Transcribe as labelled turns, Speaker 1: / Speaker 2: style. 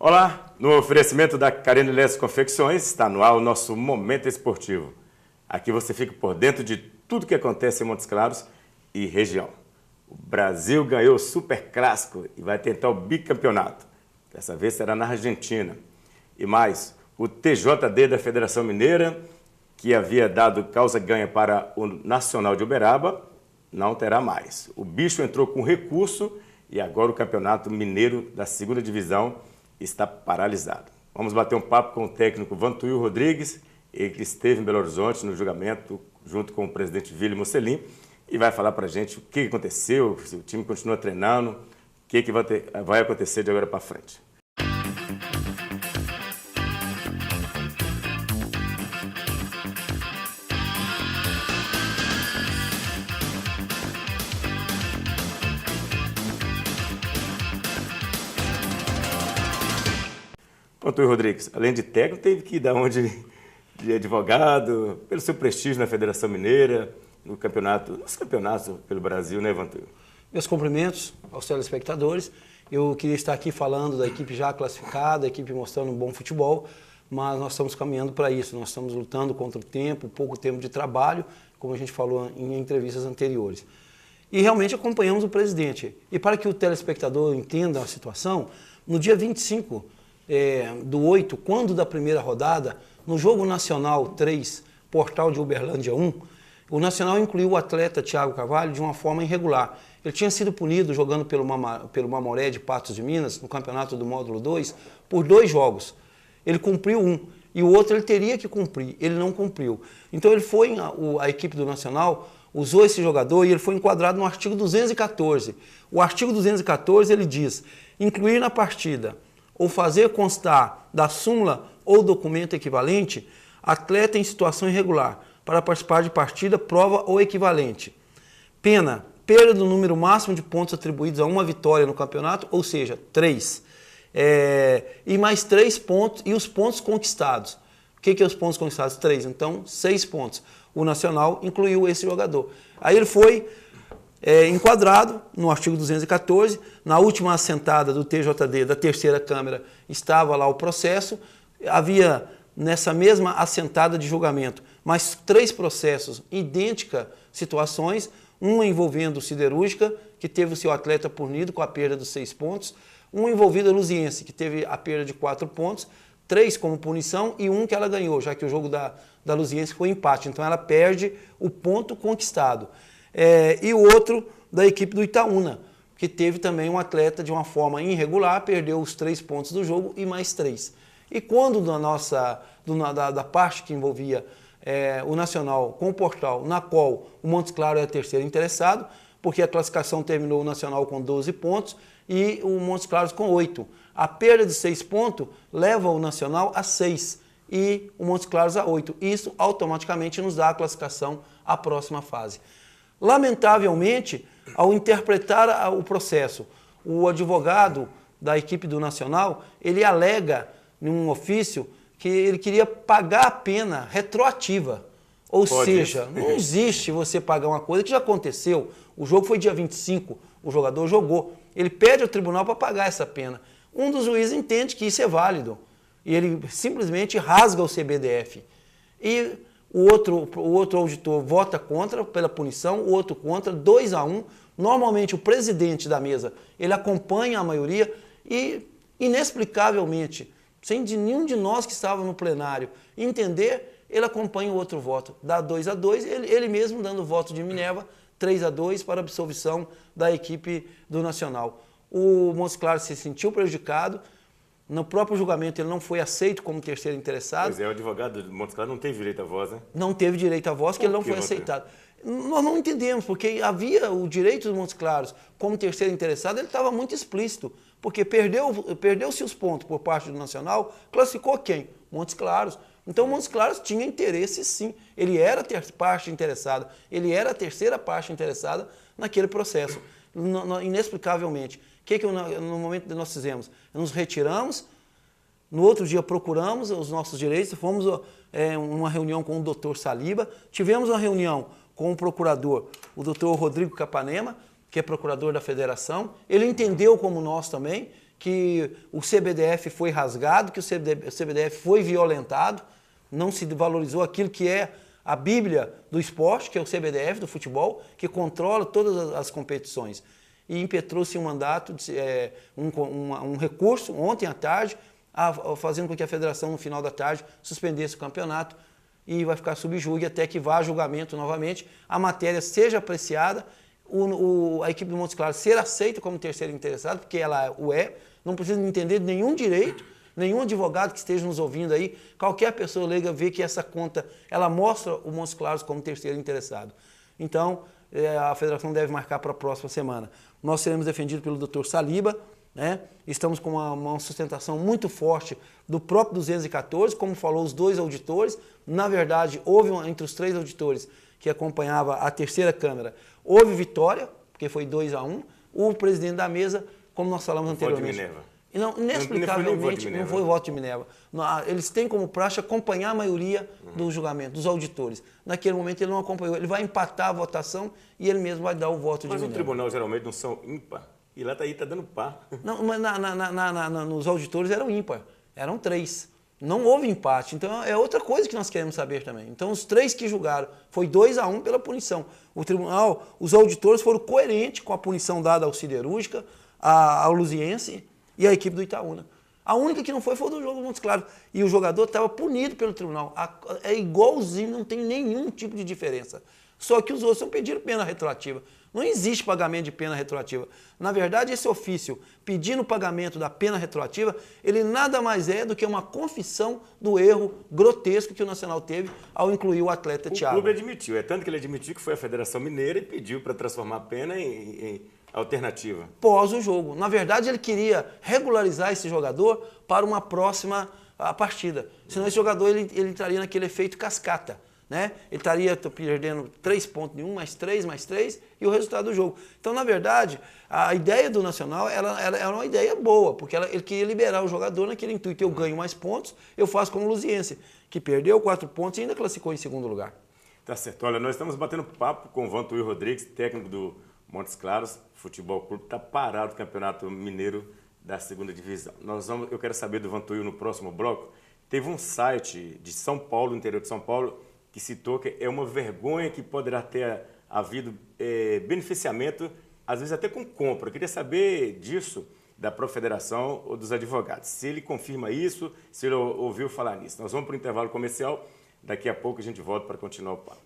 Speaker 1: Olá, no oferecimento da Carine Lessa Confecções, está no ar o nosso Momento Esportivo. Aqui você fica por dentro de tudo que acontece em Montes Claros e região. O Brasil ganhou o Super Clássico e vai tentar o bicampeonato. Dessa vez será na Argentina. E mais, o TJD da Federação Mineira, que havia dado causa ganha para o Nacional de Uberaba, não terá mais. O bicho entrou com recurso e agora o Campeonato Mineiro da Segunda Divisão está paralisado. Vamos bater um papo com o técnico Vantuil Rodrigues, ele que esteve em Belo Horizonte no julgamento junto com o presidente Vili Mocelin e vai falar para a gente o que aconteceu, se o time continua treinando, o que vai acontecer de agora para frente. Vantuil Rodrigues, além de técnico, teve que dar onde de advogado, pelo seu prestígio na Federação Mineira, nos campeonatos pelo Brasil, né, Vantuil?
Speaker 2: Meus cumprimentos aos telespectadores. Eu queria estar aqui falando da equipe já classificada, a equipe mostrando um bom futebol, mas nós estamos caminhando para isso. Nós estamos lutando contra o tempo, pouco tempo de trabalho, como a gente falou em entrevistas anteriores. E realmente acompanhamos o presidente. E para que o telespectador entenda a situação, no dia 25 do 8, quando da primeira rodada, no jogo Nacional 3, Portal de Uberlândia 1, o Nacional incluiu o atleta Thiago Carvalho de uma forma irregular. Ele tinha sido punido jogando pelo Mamoré de Patos de Minas, no campeonato do módulo 2, por 2 jogos. Ele cumpriu um, e o outro ele teria que cumprir, ele não cumpriu. Então ele foi, a equipe do Nacional usou esse jogador e ele foi enquadrado no artigo 214. O artigo 214 ele diz, incluir na partida ou fazer constar da súmula ou documento equivalente, atleta em situação irregular, para participar de partida, prova ou equivalente. Pena, perda do número máximo de pontos atribuídos a uma vitória no campeonato, ou seja, 3. E mais 3 pontos, e os pontos conquistados. O que é os pontos conquistados? 3, então 6 pontos. O Nacional incluiu esse jogador. Aí ele foi enquadrado no artigo 214, na última assentada do TJD, da terceira Câmara, estava lá o processo, havia nessa mesma assentada de julgamento, mais 3 processos, idênticas situações, uma envolvendo Siderúrgica, que teve o seu atleta punido com a perda dos 6 pontos, uma envolvida Luziense, que teve a perda de 4 pontos, 3 como punição e 1 que ela ganhou, já que o jogo da Luziense foi empate, então ela perde o ponto conquistado. E o outro da equipe do Itaúna, que teve também um atleta de uma forma irregular, perdeu os 3 pontos do jogo e mais 3. E quando da parte que envolvia o Nacional com o Portal, na qual o Montes Claros é o terceiro interessado, porque a classificação terminou o Nacional com 12 pontos e o Montes Claros com 8. A perda de 6 pontos leva o Nacional a 6 e o Montes Claros a 8. Isso automaticamente nos dá a classificação à próxima fase. Lamentavelmente, ao interpretar o processo, o advogado da equipe do Nacional, ele alega em um ofício que ele queria pagar a pena retroativa. Ou seja, não existe você pagar uma coisa que já aconteceu. O jogo foi dia 25, o jogador jogou. Ele pede ao tribunal para pagar essa pena. Um dos juízes entende que isso é válido. E ele simplesmente rasga o CBDF. E o outro auditor vota contra pela punição, o outro contra, 2-1. Normalmente o presidente da mesa, ele acompanha a maioria e, inexplicavelmente, sem de nenhum de nós que estava no plenário entender, ele acompanha o outro voto. Dá 2-2, ele mesmo dando voto de Minerva, 3-2 para a absolvição da equipe do Nacional. O Montes Claros se sentiu prejudicado. No próprio julgamento ele não foi aceito como terceiro interessado.
Speaker 1: Pois é, o advogado do Montes Claros não teve direito à voz, né?
Speaker 2: Não teve direito à voz, porque ele não foi aceitado. Nós não entendemos, porque havia o direito do Montes Claros como terceiro interessado, ele estava muito explícito, porque perdeu-se os pontos por parte do Nacional, classificou quem? Montes Claros. Então, Montes Claros tinha interesse, sim. Ele era a parte interessada, ele era a terceira parte interessada naquele processo, inexplicavelmente. O que no momento que nós fizemos? Nos retiramos, no outro dia procuramos os nossos direitos, fomos uma reunião com o doutor Saliba, tivemos uma reunião com o procurador, o doutor Rodrigo Capanema, que é procurador da federação. Ele entendeu, como nós também, que o CBDF foi rasgado, que o CBDF foi violentado, não se valorizou aquilo que é a Bíblia do esporte, que é o CBDF, do futebol, que controla todas as competições. E impetrou-se um mandato, um recurso, ontem à tarde, fazendo com que a federação, no final da tarde, suspendesse o campeonato e vai ficar sob júri até que vá a julgamento novamente, a matéria seja apreciada, a equipe do Montes Claros ser aceita como terceiro interessado, porque ela o é, não precisa entender de nenhum direito, nenhum advogado que esteja nos ouvindo aí, qualquer pessoa leiga vê que essa conta, ela mostra o Montes Claros como terceiro interessado. Então, a federação deve marcar para a próxima semana. Nós seremos defendidos pelo Dr. Saliba, né? Estamos com uma sustentação muito forte do próprio 214, como falou os dois auditores. Na verdade, houve entre os três auditores que acompanhava a terceira Câmara, houve vitória, porque foi 2-1. O presidente da mesa, como nós falamos anteriormente... Não, inexplicavelmente, não foi voto de Minerva. Eles têm como praxe acompanhar a maioria do julgamento, dos auditores. Naquele momento ele não acompanhou, ele vai empatar a votação e ele mesmo vai dar o voto de Minerva.
Speaker 1: Mas no tribunal geralmente não são ímpar, e lá está dando par.
Speaker 2: Não, mas nos auditores eram ímpar, eram 3. Não houve empate, então é outra coisa que nós queremos saber também. Então os 3 que julgaram, foi 2-1 pela punição. O tribunal, os auditores foram coerentes com a punição dada ao Siderúrgica, ao Luziense e à equipe do Itaúna. A única que não foi o do jogo do Montes Claros. E o jogador estava punido pelo tribunal. É igualzinho, não tem nenhum tipo de diferença. Só que os outros não pediram pena retroativa. Não existe pagamento de pena retroativa. Na verdade, esse ofício pedindo o pagamento da pena retroativa, ele nada mais é do que uma confissão do erro grotesco que o Nacional teve ao incluir o atleta Thiago.
Speaker 1: O clube admitiu, é tanto que ele admitiu que foi a Federação Mineira e pediu para transformar a pena em alternativa.
Speaker 2: Pós o jogo. Na verdade, ele queria regularizar esse jogador para uma próxima partida. Senão esse jogador ele entraria naquele efeito cascata. Né? Ele estaria perdendo 3 pontos de 1, mais 3, e o resultado do jogo. Então, na verdade, a ideia do Nacional era uma ideia boa, porque ele queria liberar o jogador naquele intuito. Eu ganho mais pontos, eu faço como o Luziense, que perdeu 4 pontos e ainda classificou em segundo lugar.
Speaker 1: Tá certo. Olha, nós estamos batendo papo com o Vantuil Rodrigues, técnico do Montes Claros Futebol Clube. Está parado o Campeonato Mineiro da segunda divisão. Eu quero saber do Vantuil no próximo bloco. Teve um site de São Paulo, interior de São Paulo, que citou que é uma vergonha que poderá ter havido beneficiamento, às vezes até com compra. Eu queria saber disso da Profederação ou dos advogados. Se ele confirma isso, se ele ouviu falar nisso. Nós vamos para o intervalo comercial, daqui a pouco a gente volta para continuar o papo.